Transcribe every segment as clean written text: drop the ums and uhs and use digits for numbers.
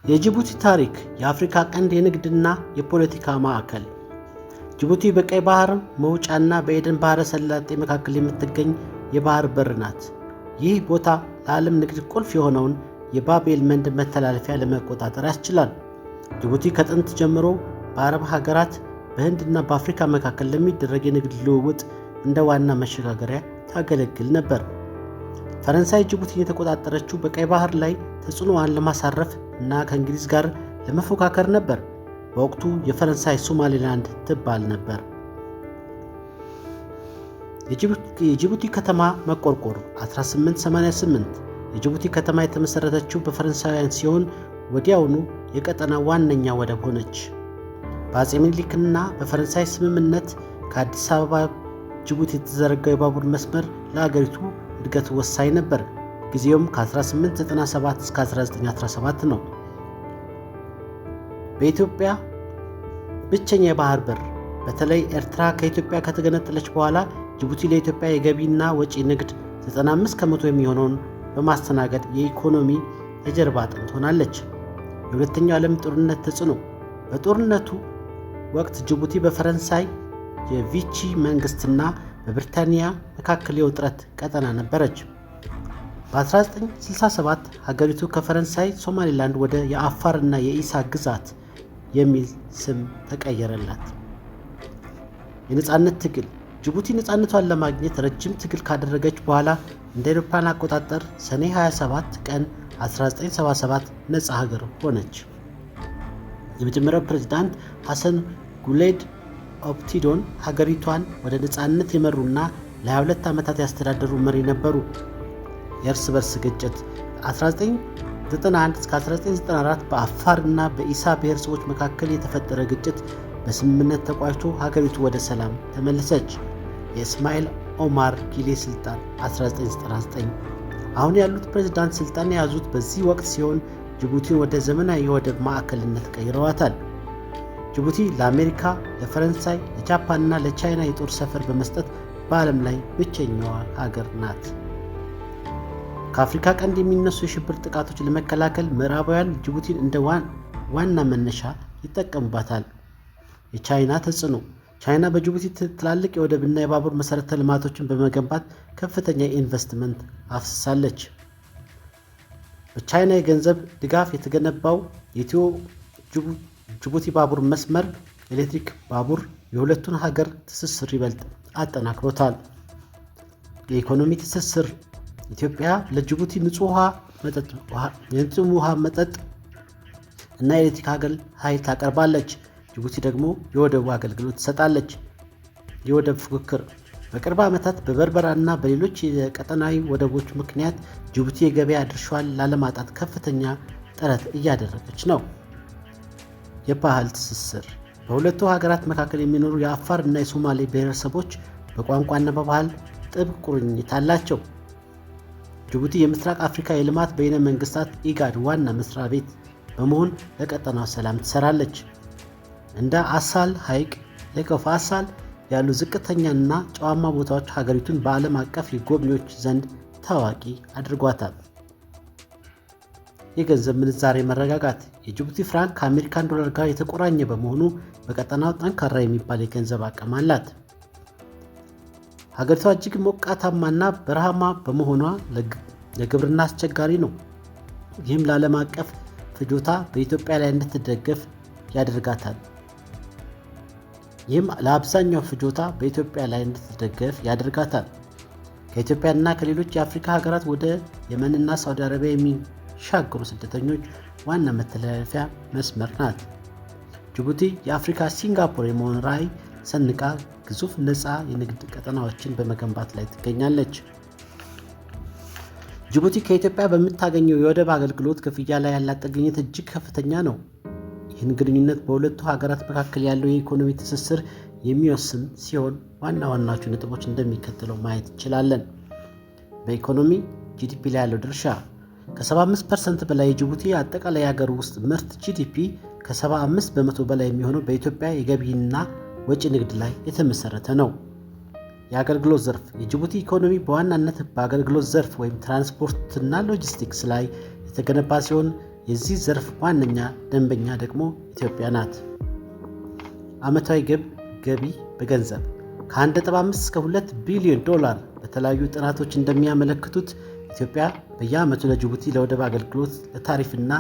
የጅቡቲ ታሪክ የአፍሪካ ቀንድ የንግድና የፖለቲካ ማዕከል። ጅቡቲ በቀይ ባህር መውጫና በኤደን ባህረ ሰላጤ መካከል የምትገኝ የባህር በር ናት። ይህ ቦታ ለዓለም ንግድ ቁልፍ የሆነውን የባብ-ኤል መንደብ መተላለፊያ ለመቆጣጠር ያስችላል። ጅቡቲ ከጥንት ጀምሮ በአረብ ሀገራት፣ በህንድና በአፍሪካ መካከል ለሚደረግ የንግድ ልውውጥ እንደ ዋና መሸጋገሪያ ታገለግል ነበር። ፈረንሳይ ጅቡቲን የተቆጣጠረችው በቀይ ባህር ላይ ተጽዕኖዋን ለማሳረፍ እና ከእንግሊዝ ጋር ለመፎካከር ነበር። በወቅቱ የፈረንሳይ ሶማሌላንድ ትባል ነበር። የጅቡቲ ከተማ መቆርቆር 1888 የጅቡቲ ከተማ የተመሰረተችው በፈረንሳውያን ሲሆን ወዲያውኑ የቀጠና ዋነኛ ወደብ ሆነች። በአጼ ምኒልክና በፈረንሳይ ስምምነት ከአዲስ አበባ ጅቡቲ የተዘረጋው የባቡር መስመር ለአገሪቱ እድገት ወሳኝ ነበር። ጊዜውም ከ1897 እስከ 1917 ነው። በኢትዮጵያ ብቸኛ የባህር በር። በተለይ ኤርትራ ከኢትዮጵያ ከተገነጠለች በኋላ ጅቡቲ ለኢትዮጵያ የገቢና ወጪ ንግድ 95 ከመቶ የሚሆነውን በማስተናገድ የኢኮኖሚ የጀርባ አጥንት ሆናለች። የሁለተኛው ዓለም ጦርነት ተጽዕኖ። በጦርነቱ ወቅት ጅቡቲ በፈረንሳይ የቪቺ መንግስትና በብሪታንያ መካከል የውጥረት ቀጠና ነበረች። በ1967 ሀገሪቱ ከፈረንሳይ ሶማሌላንድ ወደ የአፋርና የኢሳ ግዛት የሚል ስም ተቀየረላት። የነጻነት ትግል። ጅቡቲ ነጻነቷን ለማግኘት ረጅም ትግል ካደረገች በኋላ እንደ አውሮፓውያን አቆጣጠር ሰኔ 27 ቀን 1977 ነጻ ሀገር ሆነች። የመጀመሪያው ፕሬዝዳንት ሐሰን ጉሌድ ኦብቲዶን ሀገሪቷን ወደ ነጻነት የመሩና ለ22 ዓመታት ያስተዳደሩ መሪ ነበሩ። የእርስ በርስ ግጭት 1991 እስከ 1994 በአፋርና በኢሳ ብሔረሰቦች መካከል የተፈጠረ ግጭት በስምምነት ተቋጭቶ ሀገሪቱ ወደ ሰላም ተመለሰች። የእስማኤል ኦማር ጊሌ ስልጣን 1999 አሁን ያሉት ፕሬዝዳንት ስልጣን የያዙት በዚህ ወቅት ሲሆን ጅቡቲን ወደ ዘመናዊ የወደብ ማዕከልነት ቀይረዋታል። ጅቡቲ ለአሜሪካ፣ ለፈረንሳይ፣ ለጃፓንና ለቻይና የጦር ሰፈር በመስጠት በዓለም ላይ ብቸኛዋ ሀገር ናት። ከአፍሪካ ቀንድ የሚነሱ የሽብር ጥቃቶች ለመከላከል ምዕራባውያን ጅቡቲን እንደ ዋና መነሻ ይጠቀሙባታል። የቻይና ተጽዕኖ። ቻይና በጅቡቲ ትላልቅ የወደብና የባቡር መሠረተ ልማቶችን በመገንባት ከፍተኛ ኢንቨስትመንት አፍስሳለች። በቻይና የገንዘብ ድጋፍ የተገነባው የኢትዮ ጅቡቲ ባቡር መስመር ኤሌክትሪክ ባቡር የሁለቱን ሀገር ትስስር ይበልጥ አጠናክሮታል። የኢኮኖሚ ትስስር። ኢትዮጵያ ለጅቡቲ ንጹህ ውሃ መጠጥ እና የኤሌክትሪክ ኃይል ታቀርባለች። ጅቡቲ ደግሞ የወደቡ አገልግሎት ትሰጣለች። የወደብ ፉክክር። በቅርብ ዓመታት በበርበራ እና በሌሎች የቀጠናዊ ወደቦች ምክንያት ጅቡቲ የገበያ ድርሻዋን ላለማጣት ከፍተኛ ጥረት እያደረገች ነው። የባህል ትስስር። በሁለቱ ሀገራት መካከል የሚኖሩ የአፋር እና የሶማሌ ብሔረሰቦች በቋንቋና በባህል ጥብቅ ቁርኝት አላቸው። ጅቡቲ የምስራቅ አፍሪካ የልማት በይነ መንግስታት ኢጋድ ዋና መስሪያ ቤት በመሆን ለቀጠናው ሰላም ትሰራለች። እንደ አሳል ሐይቅ፣ ሌክ ኦፍ አሳል ያሉ ዝቅተኛና ጨዋማ ቦታዎች ሀገሪቱን በዓለም አቀፍ የጎብኚዎች ዘንድ ታዋቂ አድርጓታል። የገንዘብ ምንዛሬ መረጋጋት። የጅቡቲ ፍራንክ ከአሜሪካን ዶላር ጋር የተቆራኘ በመሆኑ በቀጠናው ጠንካራ የሚባል የገንዘብ አቅም አላት። ሀገሪቷ እጅግ ሞቃታማና በረሃማ በመሆኗ ለግብርና አስቸጋሪ ነው። ይህም ለዓለም አቀፍ ፍጆታ በኢትዮጵያ ላይ እንድትደገፍ ያደርጋታል። ከኢትዮጵያና ከሌሎች የአፍሪካ ሀገራት ወደ የመንና ሳውዲ አረቢያ የሚሻገሩ ስደተኞች ዋና መተላለፊያ መስመር ናት። ጅቡቲ የአፍሪካ ሲንጋፖር የመሆን ራዕይ ሰንቃ ግዙፍ ነፃ የንግድ ቀጠናዎችን በመገንባት ላይ ትገኛለች። ጅቡቲ ከኢትዮጵያ በምታገኘው የወደብ አገልግሎት ክፍያ ላይ ያላት ጥገኝነት እጅግ ከፍተኛ ነው። ይህን ግንኙነት በሁለቱ ሀገራት መካከል ያለው የኢኮኖሚ ትስስር የሚወስን ሲሆን ዋና ዋናዎቹ ነጥቦች እንደሚከተለው ማየት እንችላለን። በኢኮኖሚ ጂዲፒ ላይ ያለው ድርሻ ከ75% በላይ የጅቡቲ አጠቃላይ የሀገር ውስጥ ምርት ጂዲፒ ከ75 በመቶ በላይ የሚሆነው በኢትዮጵያ የገቢና ወጪ ንግድ ላይ የተመሰረተ ነው። የአገልግሎት ዘርፍ። የጅቡቲ ኢኮኖሚ በዋናነት በአገልግሎት ዘርፍ ወይም ትራንስፖርትና ሎጂስቲክስ ላይ የተገነባ ሲሆን የዚህ ዘርፍ ዋነኛ ደንበኛ ደግሞ ኢትዮጵያ ናት። ዓመታዊ ገቢ በገንዘብ ከ1.5 እስከ 2 ቢሊዮን ዶላር በተለያዩ ጥናቶች እንደሚያመለክቱት ኢትዮጵያ በየዓመቱ ለጅቡቲ ለወደብ አገልግሎት፣ ለታሪፍና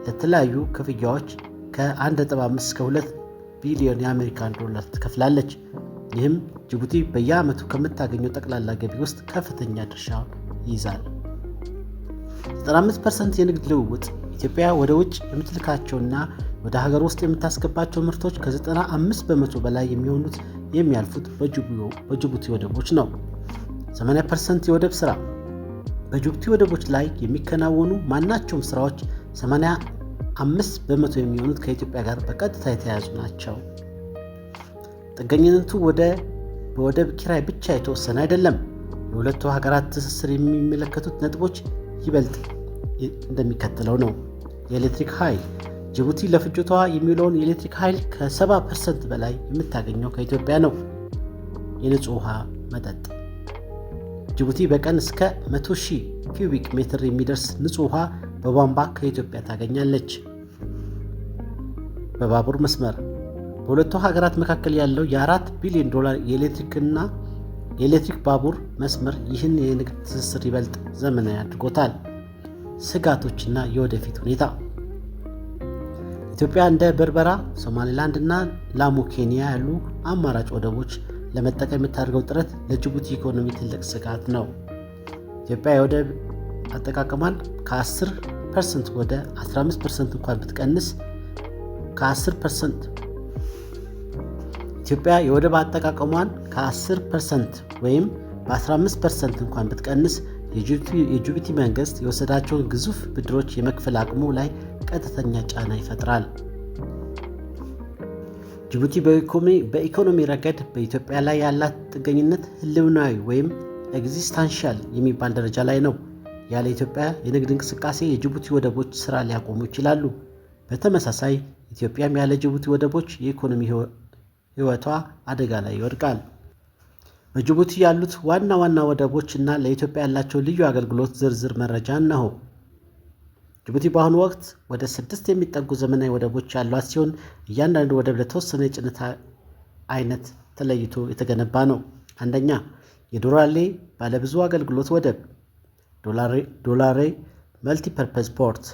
ለተለያዩ ክፍያዎች ከ1.5 እስከ 2 ቢሊዮን የአሜሪካን ዶላር ትከፍላለች። ይህም ጅቡቲ በየዓመቱ ከምታገኘው ጠቅላላ ገቢ ውስጥ ከፍተኛ ድርሻውን ይይዛል። 95% የንግድ ልውውጥ ኢትዮጵያ ወደ ውጭ የምትልካቸውና ወደ ሀገር ውስጥ የምታስገባቸው ምርቶች ከ95 በመቶ በላይ የሚሆኑት የሚያልፉት በጅቡቲ ወደቦች ነው። 80% የወደብ ሥራ በጅቡቲ ወደቦች ላይ የሚከናወኑ ማናቸውም ሥራዎች 85 በመቶ የሚሆኑት ከኢትዮጵያ ጋር በቀጥታ የተያያዙ ናቸው። ጥገኝነቱ በወደብ ኪራይ ብቻ የተወሰነ አይደለም። የሁለቱ ሀገራት ትስስር የሚመለከቱት ነጥቦች ይበልጥ እንደሚከተለው ነው። የኤሌክትሪክ ኃይል ጅቡቲ ለፍጆታዋ የሚውለውን የኤሌክትሪክ ኃይል ከ70% በላይ የምታገኘው ከኢትዮጵያ ነው። የንጹህ ውሃ መጠጥ ጅቡቲ በቀን እስከ 100,000 ኪዩቢክ ሜትር የሚደርስ ንጹህ ውሃ በቧንቧ ከኢትዮጵያ ታገኛለች። በባቡር መስመር በሁለቱ ሀገራት መካከል ያለው የ4 ቢሊዮን ዶላር የኤሌክትሪክ ባቡር መስመር ይህን የንግድ ትስስር ይበልጥ ዘመናዊ አድርጎታል። ስጋቶችና የወደፊት ሁኔታ ኢትዮጵያ እንደ በርበራ፣ ሶማሌላንድ እና ላሙ ኬንያ ያሉ አማራጭ ወደቦች ለመጠቀም የምታደርገው ጥረት ለጅቡቲ ኢኮኖሚ ትልቅ ስጋት ነው። ኢትዮጵያ የወደብ አጠቃቀሟን ከ10% ወደ 15% እንኳን ብትቀንስ ኢትዮጵያ የወደብ አጠቃቀሟን ከ10% ወይም በ15% እንኳን ብትቀንስ የጅቡቲ መንግስት የወሰዳቸውን ግዙፍ ብድሮች የመክፈል አቅሙ ላይ ቀጥተኛ ጫና ይፈጥራል። ጅቡቲ በኢኮኖሚ ረገድ በኢትዮጵያ ላይ ያላት ጥገኝነት ህልውናዊ ወይም ኤግዚስታንሻል የሚባል ደረጃ ላይ ነው። ያለ ኢትዮጵያ የንግድ እንቅስቃሴ የጅቡቲ ወደቦች ስራ ሊያቆሙ ይችላሉ። በተመሳሳይ ኢትዮጵያም ያለ ጅቡቲ ወደቦች የኢኮኖሚ ህይወቷ አደጋ ላይ ይወድቃል። በጅቡቲ ያሉት ዋና ዋና ወደቦች እና ለኢትዮጵያ ያላቸው ልዩ አገልግሎት ዝርዝር መረጃ እነሆ። ጅቡቲ በአሁኑ ወቅት ወደ 6 የሚጠጉ ዘመናዊ ወደቦች ያሏት ሲሆን እያንዳንዱ ወደብ ለተወሰነ የጭነት አይነት ተለይቶ የተገነባ ነው። አንደኛ፣ የዶላሬ ባለብዙ አገልግሎት ወደብ ዶላሬ መልቲፐርፐዝ ፖርት።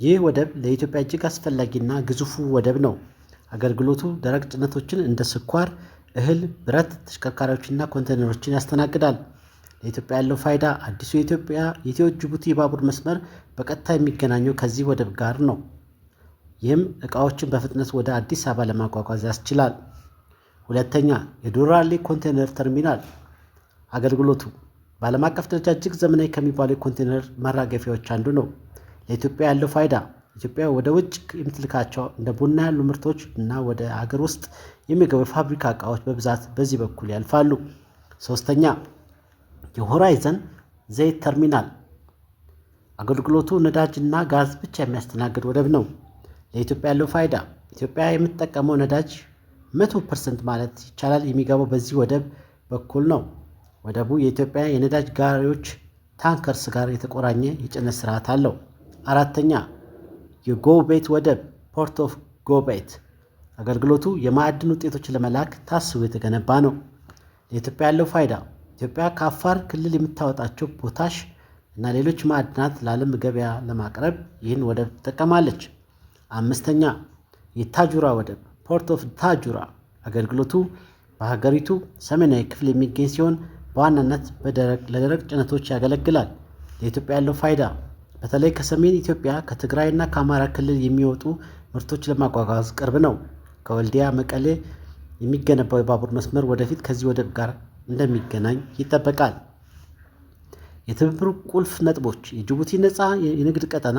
ይህ ወደብ ለኢትዮጵያ እጅግ አስፈላጊና ግዙፉ ወደብ ነው። አገልግሎቱ ደረቅ ጭነቶችን እንደ ስኳር፣ እህል፣ ብረት፣ ተሽከርካሪዎችና ኮንቴነሮችን ያስተናግዳል። ለኢትዮጵያ ያለው ፋይዳ አዲሱ የኢትዮ ጅቡቲ የባቡር መስመር በቀጥታ የሚገናኘው ከዚህ ወደብ ጋር ነው። ይህም ዕቃዎችን በፍጥነት ወደ አዲስ አበባ ለማጓጓዝ ያስችላል። ሁለተኛ፣ የዶራሌ ኮንቴነር ተርሚናል አገልግሎቱ በዓለም አቀፍ ደረጃ እጅግ ዘመናዊ ከሚባሉ የኮንቴነር ማራገፊያዎች አንዱ ነው። ለኢትዮጵያ ያለው ፋይዳ ኢትዮጵያ ወደ ውጭ የምትልካቸው እንደ ቡና ያሉ ምርቶች እና ወደ ሀገር ውስጥ የሚገቡ የፋብሪካ ዕቃዎች በብዛት በዚህ በኩል ያልፋሉ። ሶስተኛ፣ የሆራይዘን ዘይት ተርሚናል አገልግሎቱ ነዳጅ እና ጋዝ ብቻ የሚያስተናግድ ወደብ ነው። ለኢትዮጵያ ያለው ፋይዳ ኢትዮጵያ የምትጠቀመው ነዳጅ 100% ማለት ይቻላል የሚገባው በዚህ ወደብ በኩል ነው። ወደቡ የኢትዮጵያ የነዳጅ ጋሪዎች ታንከርስ ጋር የተቆራኘ የጭነት ስርዓት አለው። አራተኛ፣ የጎቤት ወደብ ፖርት ኦፍ ጎቤት አገልግሎቱ የማዕድን ውጤቶችን ለመላክ ታስቦ የተገነባ ነው። ለኢትዮጵያ ያለው ፋይዳ ኢትዮጵያ ከአፋር ክልል የምታወጣቸው ፖታሽ እና ሌሎች ማዕድናት ለዓለም ገበያ ለማቅረብ ይህን ወደብ ትጠቀማለች። አምስተኛ፣ የታጁራ ወደብ ፖርት ኦፍ ታጁራ አገልግሎቱ በሀገሪቱ ሰሜናዊ ክፍል የሚገኝ ሲሆን በዋናነት ለደረቅ ጭነቶች ያገለግላል። ለኢትዮጵያ ያለው ፋይዳ በተለይ ከሰሜን ኢትዮጵያ ከትግራይ እና ከአማራ ክልል የሚወጡ ምርቶች ለማጓጓዝ ቅርብ ነው። ከወልዲያ መቀሌ የሚገነባው የባቡር መስመር ወደፊት ከዚህ ወደብ ጋር እንደሚገናኝ ይጠበቃል። የትብብሩ ቁልፍ ነጥቦች የጅቡቲ ነፃ የንግድ ቀጠና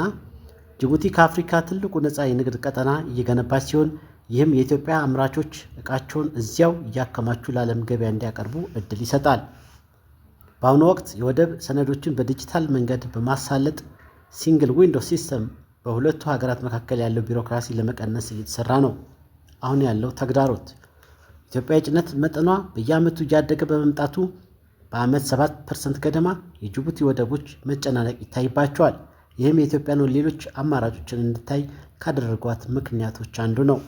ጅቡቲ ከአፍሪካ ትልቁ ነፃ የንግድ ቀጠና እየገነባች ሲሆን ይህም የኢትዮጵያ አምራቾች ዕቃቸውን እዚያው እያከማቹ ለዓለም ገበያ እንዲያቀርቡ እድል ይሰጣል። በአሁኑ ወቅት የወደብ ሰነዶችን በዲጂታል መንገድ በማሳለጥ ሲንግል ዊንዶው ሲስተም በሁለቱ ሀገራት መካከል ያለው ቢሮክራሲ ለመቀነስ እየተሰራ ነው። አሁን ያለው ተግዳሮት ኢትዮጵያ የጭነት መጠኗ በየዓመቱ እያደገ በመምጣቱ በዓመት 7% ገደማ የጅቡቲ ወደቦች መጨናነቅ ይታይባቸዋል። ይህም የኢትዮጵያን ሌሎች አማራጮችን እንድታይ ካደረጓት ምክንያቶች አንዱ ነው።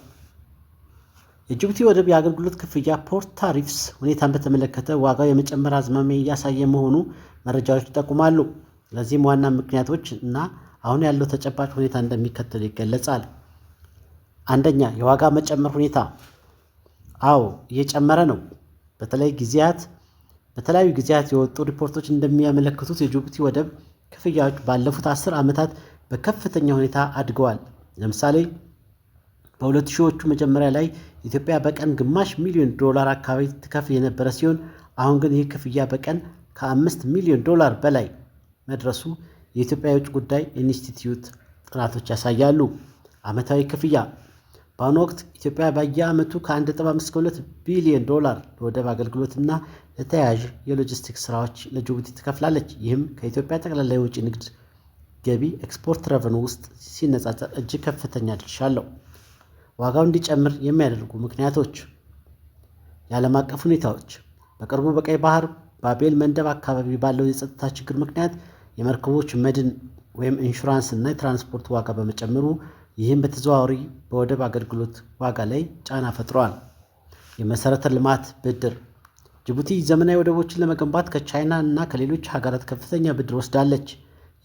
የጅቡቲ ወደብ የአገልግሎት ክፍያ ፖርት ታሪፍስ ሁኔታን በተመለከተ ዋጋው የመጨመር አዝማሚያ እያሳየ መሆኑ መረጃዎች ይጠቁማሉ። ለዚህም ዋና ምክንያቶች እና አሁን ያለው ተጨባጭ ሁኔታ እንደሚከተል ይገለጻል። አንደኛ፣ የዋጋ መጨመር ሁኔታ። አዎ እየጨመረ ነው። በተለያዩ ጊዜያት የወጡ ሪፖርቶች እንደሚያመለክቱት የጅቡቲ ወደብ ክፍያዎች ባለፉት 10 ዓመታት በከፍተኛ ሁኔታ አድገዋል። ለምሳሌ በ2000ዎቹ መጀመሪያ ላይ ኢትዮጵያ በቀን ግማሽ ሚሊዮን ዶላር አካባቢ ትከፍል የነበረ ሲሆን አሁን ግን ይህ ክፍያ በቀን ከ5 ሚሊዮን ዶላር በላይ መድረሱ የኢትዮጵያ የውጭ ጉዳይ ኢንስቲትዩት ጥናቶች ያሳያሉ። ዓመታዊ ክፍያ። በአሁኑ ወቅት ኢትዮጵያ በየዓመቱ ከ1.5 እስከ 2 ቢሊዮን ዶላር ለወደብ አገልግሎትና ለተያያዥ የሎጂስቲክስ ስራዎች ለጅቡቲ ትከፍላለች። ይህም ከኢትዮጵያ ጠቅላላ የውጭ ንግድ ገቢ ኤክስፖርት ረቨኑ ውስጥ ሲነጻጸር እጅግ ከፍተኛ ድርሻ አለው። ዋጋው እንዲጨምር የሚያደርጉ ምክንያቶች። የዓለም አቀፍ ሁኔታዎች። በቅርቡ በቀይ ባህር ባቤል መንደብ አካባቢ ባለው የጸጥታ ችግር ምክንያት የመርከቦች መድን ኢንሹራንስ እና የትራንስፖርት ዋጋ በመጨመሩ ይህም በተዘዋዋሪ በወደብ አገልግሎት ዋጋ ላይ ጫና ፈጥሯል። የመሰረተ ልማት ብድር። ጅቡቲ ዘመናዊ ወደቦችን ለመገንባት ከቻይና እና ከሌሎች ሀገራት ከፍተኛ ብድር ወስዳለች።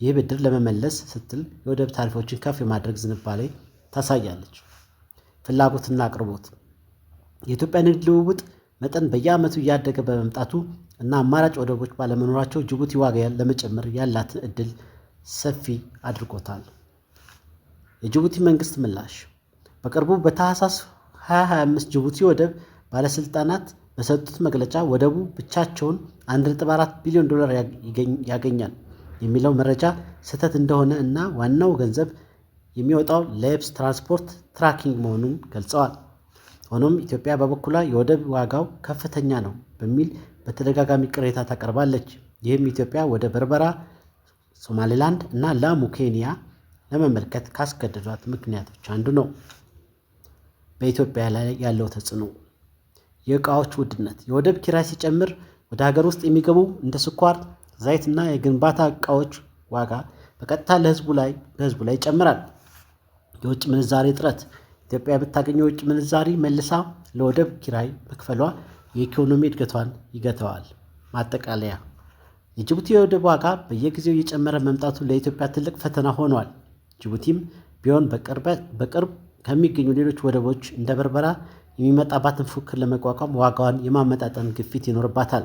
ይህ ብድር ለመመለስ ስትል የወደብ ታሪፎችን ከፍ የማድረግ ዝንባሌ ታሳያለች። ፍላጎትና አቅርቦት። የኢትዮጵያ ንግድ ልውውጥ መጠን በየዓመቱ እያደገ በመምጣቱ እና አማራጭ ወደቦች ባለመኖራቸው ጅቡቲ ዋጋ ለመጨመር ያላትን እድል ሰፊ አድርጎታል። የጅቡቲ መንግስት ምላሽ። በቅርቡ በታህሳስ 2025 ጅቡቲ ወደብ ባለስልጣናት በሰጡት መግለጫ ወደቡ ብቻቸውን 1.4 ቢሊዮን ዶላር ያገኛል የሚለው መረጃ ስህተት እንደሆነ እና ዋናው ገንዘብ የሚወጣው ለየብስ ትራንስፖርት ትራኪንግ መሆኑን ገልጸዋል። ሆኖም ኢትዮጵያ በበኩሏ የወደብ ዋጋው ከፍተኛ ነው በሚል በተደጋጋሚ ቅሬታ ታቀርባለች። ይህም ኢትዮጵያ ወደ በርበራ፣ ሶማሌላንድ እና ላሙ ኬንያ ለመመልከት ካስገደዷት ምክንያቶች አንዱ ነው። በኢትዮጵያ ላይ ያለው ተጽዕኖ። የእቃዎች ውድነት። የወደብ ኪራይ ሲጨምር ወደ ሀገር ውስጥ የሚገቡ እንደ ስኳር፣ ዘይትና የግንባታ እቃዎች ዋጋ በቀጥታ በህዝቡ ላይ ይጨምራል። የውጭ ምንዛሬ እጥረት። ኢትዮጵያ የምታገኘው የውጭ ምንዛሪ መልሳ ለወደብ ኪራይ መክፈሏ የኢኮኖሚ እድገቷን ይገተዋል። ማጠቃለያ። የጅቡቲ የወደብ ዋጋ በየጊዜው እየጨመረ መምጣቱ ለኢትዮጵያ ትልቅ ፈተና ሆኗል። ጅቡቲም ቢሆን በቅርብ ከሚገኙ ሌሎች ወደቦች እንደ በርበራ የሚመጣባትን ፉክክር ለመቋቋም ዋጋዋን የማመጣጠን ግፊት ይኖርባታል።